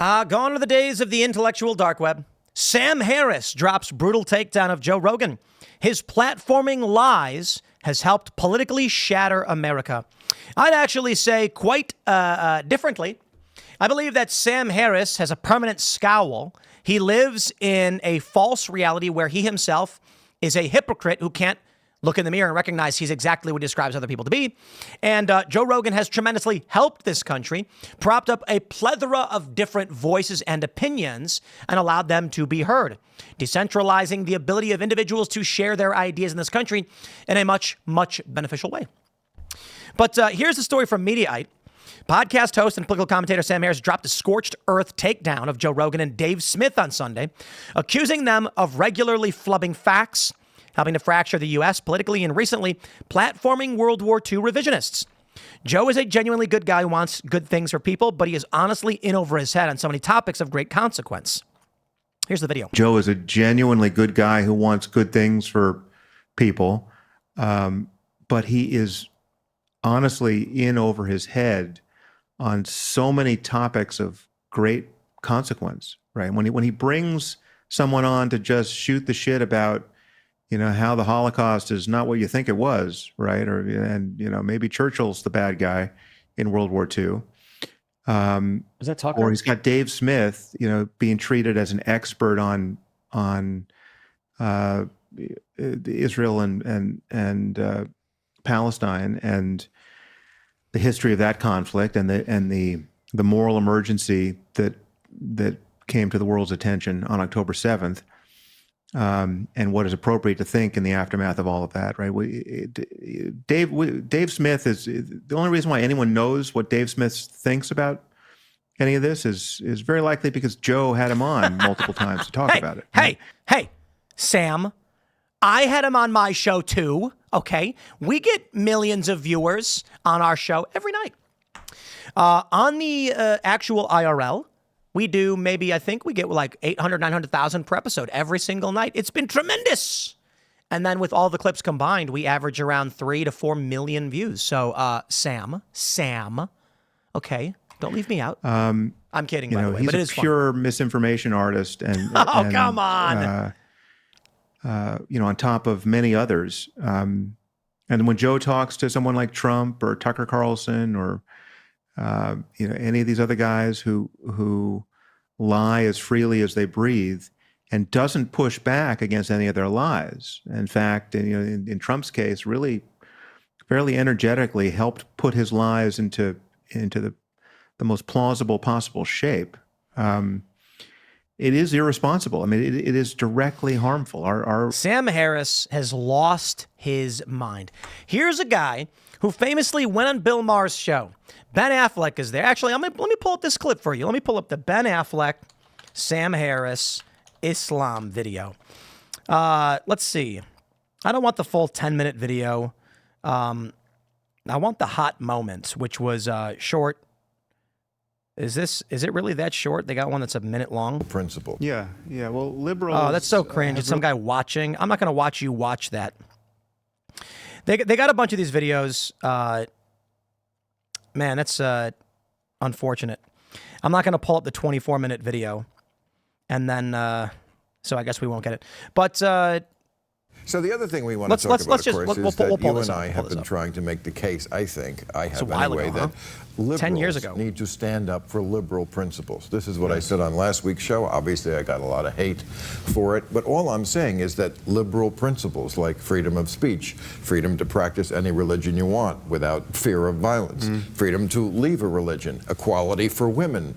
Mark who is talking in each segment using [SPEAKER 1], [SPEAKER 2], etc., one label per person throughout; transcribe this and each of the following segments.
[SPEAKER 1] Gone are the days of the intellectual dark web. Sam Harris drops brutal takedown of Joe Rogan. His platforming lies has helped politically shatter America. I'd actually say quite differently. I believe that Sam Harris has a permanent scowl. He lives in a false reality where he himself is a hypocrite who can't look in the mirror and recognize he's exactly what he describes other people to be. And Joe Rogan has tremendously helped this country, propped up a plethora of different voices and opinions, and allowed them to be heard, decentralizing the ability of individuals to share their ideas in this country in a much, much beneficial way. But here's the story from Mediaite. Podcast host and political commentator Sam Harris dropped a scorched earth takedown of Joe Rogan and Dave Smith on Sunday, accusing them of regularly flubbing facts, helping to fracture the U.S. politically, and recently platforming World War II revisionists. Joe is a genuinely good guy who wants good things for people, but he is honestly in over his head on so many topics of great consequence. Here's the video.
[SPEAKER 2] Joe is a genuinely good guy who wants good things for people, but he is honestly in over his head on so many topics of great consequence, right? When he brings someone on to just shoot the shit about, you know, how the Holocaust is not what you think it was, right? And you know, maybe Churchill's the bad guy in World War II.
[SPEAKER 1] Is that Tucker?
[SPEAKER 2] Or he's got Dave Smith, you know, being treated as an expert on Israel and Palestine and the history of that conflict and the moral emergency that came to the world's attention on October 7th. And what is appropriate to think in the aftermath of all of that, right? Dave Smith is the only reason why anyone knows what Dave Smith thinks about any of this is very likely because Joe had him on multiple times to talk about it.
[SPEAKER 1] Right? Hey, Sam, I had him on my show too. Okay, we get millions of viewers on our show every night. On the actual IRL. We do maybe, I think we get like 800, 900,000 per episode every single night. It's been tremendous. And then with all the clips combined, we average around 3 to 4 million views. So Sam, okay, don't leave me out. I'm kidding, by the way, but it is
[SPEAKER 2] he's a pure misinformation artist. And
[SPEAKER 1] come on.
[SPEAKER 2] You know, on top of many others. And when Joe talks to someone like Trump or Tucker Carlson or you know, any of these other guys who lie as freely as they breathe and doesn't push back against any of their lies. In fact, in Trump's case, really fairly energetically helped put his lies into the most plausible possible shape. It is irresponsible. I mean, it is directly harmful.
[SPEAKER 1] Sam Harris has lost his mind. Here's a guy who famously went on Bill Maher's show. Ben Affleck is there. Actually, let me pull up this clip for you. Let me pull up the Ben Affleck, Sam Harris, Islam video. Let's see. I don't want the full 10-minute video. I want the hot moments, which was short. Is it really that short? They got one that's a minute long.
[SPEAKER 3] Principle.
[SPEAKER 2] Yeah. Well, liberals.
[SPEAKER 1] Oh, that's so cringe. It's some guy watching. I'm not going to watch you watch that. They got a bunch of these videos. Man, that's unfortunate. I'm not going to pull up the 24-minute video, and then so I guess we won't get it. But
[SPEAKER 3] so the other thing we want to talk about, of course, is that you and I have been trying to make the case. I think I have anyway that liberals
[SPEAKER 1] 10 years ago
[SPEAKER 3] need to stand up for liberal principles. This is what I said on last week's show. Obviously, I got a lot of hate for it, but all I'm saying is that liberal principles like freedom of speech, freedom to practice any religion you want without fear of violence, freedom to leave a religion, equality for women,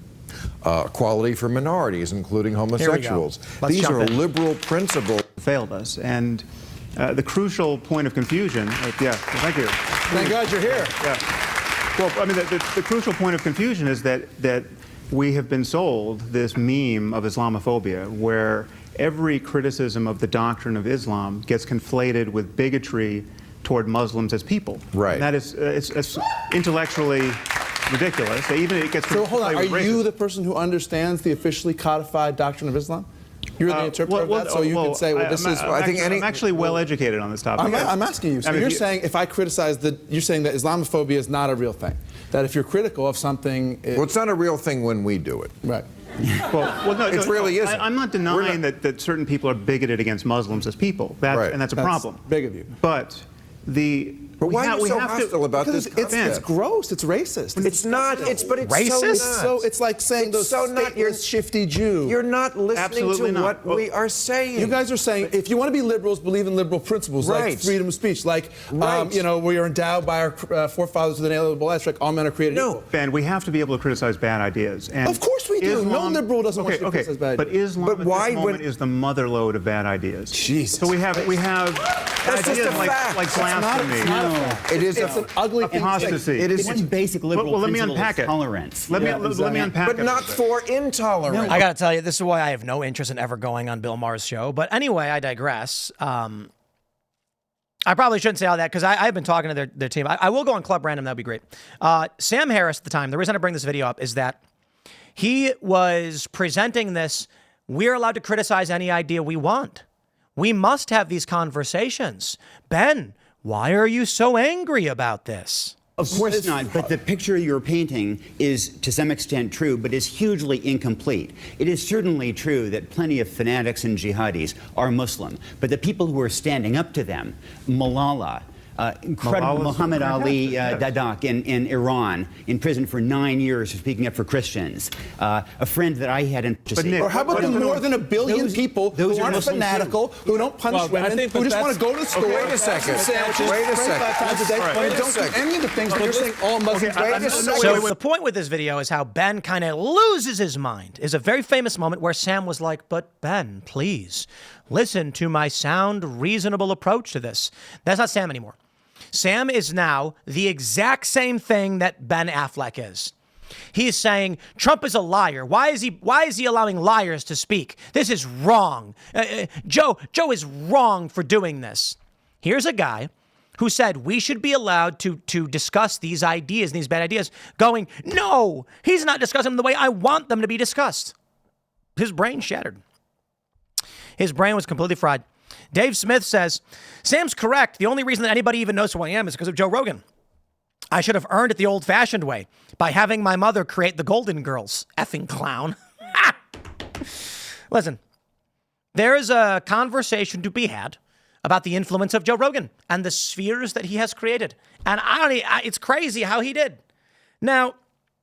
[SPEAKER 3] equality for minorities, including homosexuals. These are liberal principles.
[SPEAKER 2] Failed us. And the crucial point of confusion, thank you.
[SPEAKER 4] Thank God you're here.
[SPEAKER 2] Yeah. Well, I mean, the crucial point of confusion is that we have been sold this meme of Islamophobia, where every criticism of the doctrine of Islam gets conflated with bigotry toward Muslims as people.
[SPEAKER 3] Right.
[SPEAKER 2] And that is it's intellectually ridiculous. Even it gets.
[SPEAKER 4] So hold on, are you the person who understands the officially codified doctrine of Islam? You're the interpreter of that, so you can say, well, this is.
[SPEAKER 2] I'm actually well educated on this topic.
[SPEAKER 4] I'm asking you. So you're saying if I criticize you're saying that Islamophobia is not a real thing. that if you're critical of something,
[SPEAKER 3] Well, it's not a real thing when we do it.
[SPEAKER 4] right.
[SPEAKER 2] Well, no,
[SPEAKER 3] It really isn't.
[SPEAKER 2] I'm not denying that certain people are bigoted against Muslims as people.
[SPEAKER 3] Right.
[SPEAKER 2] And that's a
[SPEAKER 4] That's
[SPEAKER 2] problem.
[SPEAKER 4] big of you.
[SPEAKER 2] But
[SPEAKER 3] But why are you so hostile about
[SPEAKER 4] Because
[SPEAKER 3] this
[SPEAKER 4] it's
[SPEAKER 3] concept?
[SPEAKER 4] gross. It's racist.
[SPEAKER 3] It's not. It's
[SPEAKER 1] Racist?
[SPEAKER 3] so not.
[SPEAKER 4] It's like saying
[SPEAKER 3] It's
[SPEAKER 4] those
[SPEAKER 3] so not.
[SPEAKER 4] stateless, shifty Jew.
[SPEAKER 3] You're not listening
[SPEAKER 2] Absolutely
[SPEAKER 3] to
[SPEAKER 2] not.
[SPEAKER 3] what we are saying.
[SPEAKER 4] You guys are saying if you want to be liberals, believe in liberal principles like
[SPEAKER 3] Right.
[SPEAKER 4] freedom of speech, like
[SPEAKER 3] Right.
[SPEAKER 4] we are endowed by our forefathers with an inalienable rights, like all men are created
[SPEAKER 3] No.
[SPEAKER 4] equal.
[SPEAKER 2] Ben, we have to be able to criticize bad ideas. And
[SPEAKER 4] Of course we do. No liberal doesn't want you to criticize bad
[SPEAKER 2] But
[SPEAKER 4] ideas.
[SPEAKER 2] Islam
[SPEAKER 3] But
[SPEAKER 2] at
[SPEAKER 3] why
[SPEAKER 2] this moment
[SPEAKER 3] would-
[SPEAKER 2] is the mother lode of bad ideas.
[SPEAKER 4] Jesus
[SPEAKER 2] So we have
[SPEAKER 3] That's just
[SPEAKER 2] ideas
[SPEAKER 3] a
[SPEAKER 2] like,
[SPEAKER 3] fact.
[SPEAKER 2] like
[SPEAKER 3] It's
[SPEAKER 2] blasphemy.
[SPEAKER 3] It is
[SPEAKER 4] It's an ugly thing.
[SPEAKER 2] Apostasy.
[SPEAKER 3] It is.
[SPEAKER 5] One basic liberal
[SPEAKER 2] Well, let me
[SPEAKER 5] principle
[SPEAKER 2] unpack
[SPEAKER 5] is
[SPEAKER 2] it.
[SPEAKER 5] tolerance.
[SPEAKER 2] Let me unpack
[SPEAKER 3] But
[SPEAKER 2] it.
[SPEAKER 3] not for intolerance.
[SPEAKER 1] I got to tell you, this is why I have no interest in ever going on Bill Maher's show. But anyway, I digress. I probably shouldn't say all that because I've been talking to their team. I will go on Club Random. That'd be great. Sam Harris at the time, the reason I bring this video up is that he was presenting this. We're allowed to criticize any idea we want. We must have these conversations. Ben, why are you so angry about this?
[SPEAKER 5] Of course not, but the picture you're painting is to some extent true, but is hugely incomplete. It is certainly true that plenty of fanatics and jihadis are Muslim, but the people who are standing up to them, Malala, incredible
[SPEAKER 2] Malala's
[SPEAKER 5] Muhammad Ali
[SPEAKER 2] fantastic, yes.
[SPEAKER 5] Dadak in Iran, in prison for 9 years for speaking up for Christians. A friend that I had in
[SPEAKER 2] Nick,
[SPEAKER 4] Or how about the more than a billion
[SPEAKER 5] Those-
[SPEAKER 4] people
[SPEAKER 5] those
[SPEAKER 4] who
[SPEAKER 5] are
[SPEAKER 4] aren't
[SPEAKER 5] Muslims
[SPEAKER 4] fanatical, who don't punch
[SPEAKER 6] Well, I
[SPEAKER 4] women,
[SPEAKER 6] think
[SPEAKER 4] who
[SPEAKER 6] that
[SPEAKER 4] just want to go to the store,
[SPEAKER 3] wait a second.
[SPEAKER 4] have sandwiches,
[SPEAKER 3] Wait a
[SPEAKER 4] pray
[SPEAKER 3] second.
[SPEAKER 4] 5 times a day,
[SPEAKER 3] Right.
[SPEAKER 4] but
[SPEAKER 3] Wait a
[SPEAKER 4] don't do
[SPEAKER 3] second.
[SPEAKER 4] any of the things, but you're saying all Muslims.
[SPEAKER 2] Okay,
[SPEAKER 3] Wait a second.
[SPEAKER 1] So the point with this video is how Ben kind of loses his mind. Is a very famous moment where Sam was like, but Ben, please listen to my sound, reasonable approach to this. That's not Sam anymore. Sam is now the exact same thing that Ben Affleck is. He's saying Trump is a liar. Why is he allowing liars to speak? This is wrong. Joe is wrong for doing this. Here's a guy who said we should be allowed to discuss these ideas, these bad ideas, going, no, he's not discussing them the way I want them to be discussed. His brain shattered. His brain was completely fried. Dave Smith says, Sam's correct. The only reason that anybody even knows who I am is because of Joe Rogan. I should have earned it the old-fashioned way by having my mother create the Golden Girls. Effing clown. Listen, there is a conversation to be had about the influence of Joe Rogan and the spheres that he has created. And it's crazy how he did. Now,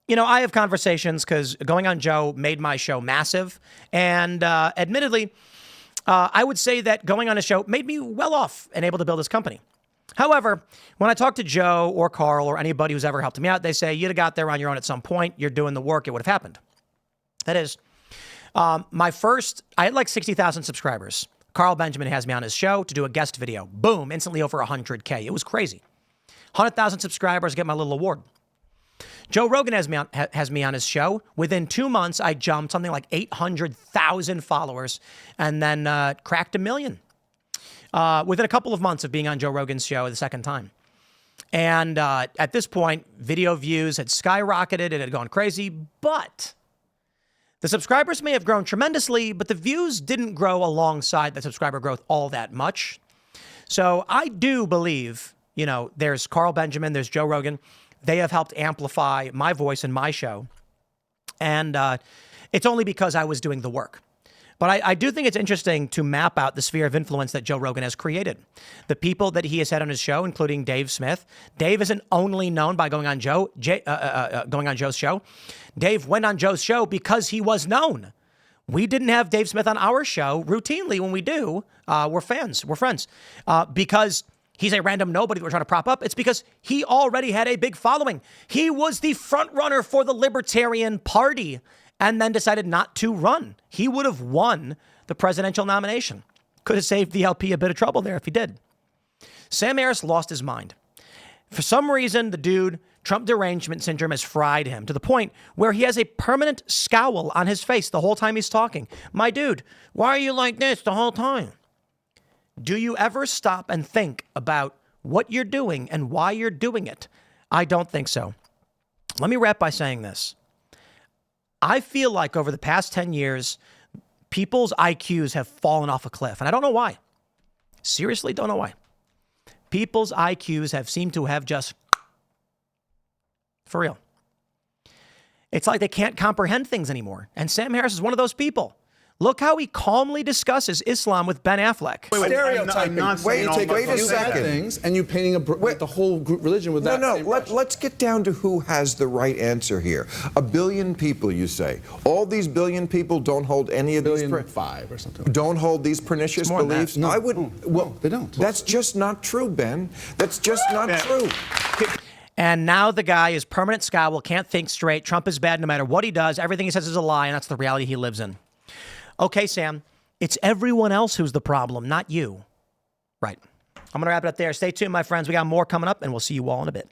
[SPEAKER 1] I have conversations because going on Joe made my show massive. And admittedly, I would say that going on a show made me well off and able to build this company. However, when I talk to Joe or Carl or anybody who's ever helped me out, they say, you'd have got there on your own at some point. You're doing the work. It would have happened. That is, I had like 60,000 subscribers. Carl Benjamin has me on his show to do a guest video. Boom, instantly over 100K. It was crazy. 100,000 subscribers, get my little award. Joe Rogan has me on his show. Within 2 months, I jumped something like 800,000 followers and then cracked 1 million. Within a couple of months of being on Joe Rogan's show the second time. And at this point, video views had skyrocketed. It had gone crazy. But the subscribers may have grown tremendously, but the views didn't grow alongside the subscriber growth all that much. So I do believe, there's Carl Benjamin, there's Joe Rogan. They have helped amplify my voice in my show. And it's only because I was doing the work. But I do think it's interesting to map out the sphere of influence that Joe Rogan has created. The people that he has had on his show, including Dave Smith. Dave isn't only known by going on Joe's show. Dave went on Joe's show because he was known. We didn't have Dave Smith on our show routinely. When we do, we're fans, we're friends. Because he's a random nobody that we're trying to prop up. It's because he already had a big following. He was the front runner for the Libertarian Party and then decided not to run. He would have won the presidential nomination. Could have saved the LP a bit of trouble there if he did. Sam Harris lost his mind. For some reason, the dude, Trump derangement syndrome has fried him to the point where he has a permanent scowl on his face the whole time he's talking. My dude, why are you like this the whole time? Do you ever stop and think about what you're doing and why you're doing it? I don't think so. Let me wrap by saying this. I feel like over the past 10 years, people's IQs have fallen off a cliff, and I don't know why. Seriously, don't know why. People's IQs have seemed to have just For real. It's like they can't comprehend things anymore. And Sam Harris is one of those people. Look how he calmly discusses Islam with Ben Affleck.
[SPEAKER 4] Stereotyping.
[SPEAKER 3] Wait a
[SPEAKER 4] few bad
[SPEAKER 3] second.
[SPEAKER 4] things and you painting the whole religion with that.
[SPEAKER 3] Let's get down to who has the right answer here. 1 billion people, you say. All these billion people don't hold any of these.
[SPEAKER 4] 1,500,000 or something.
[SPEAKER 3] Don't hold these pernicious
[SPEAKER 1] more than that.
[SPEAKER 3] beliefs.
[SPEAKER 4] No.
[SPEAKER 3] I would.
[SPEAKER 4] No, they don't.
[SPEAKER 3] That's just not true, Ben. That's just not true.
[SPEAKER 1] And now the guy is permanent scowl, can't think straight. Trump is bad no matter what he does. Everything he says is a lie, and that's the reality he lives in. Okay, Sam, it's everyone else who's the problem, not you. Right. I'm going to wrap it up there. Stay tuned, my friends. We got more coming up, and we'll see you all in a bit.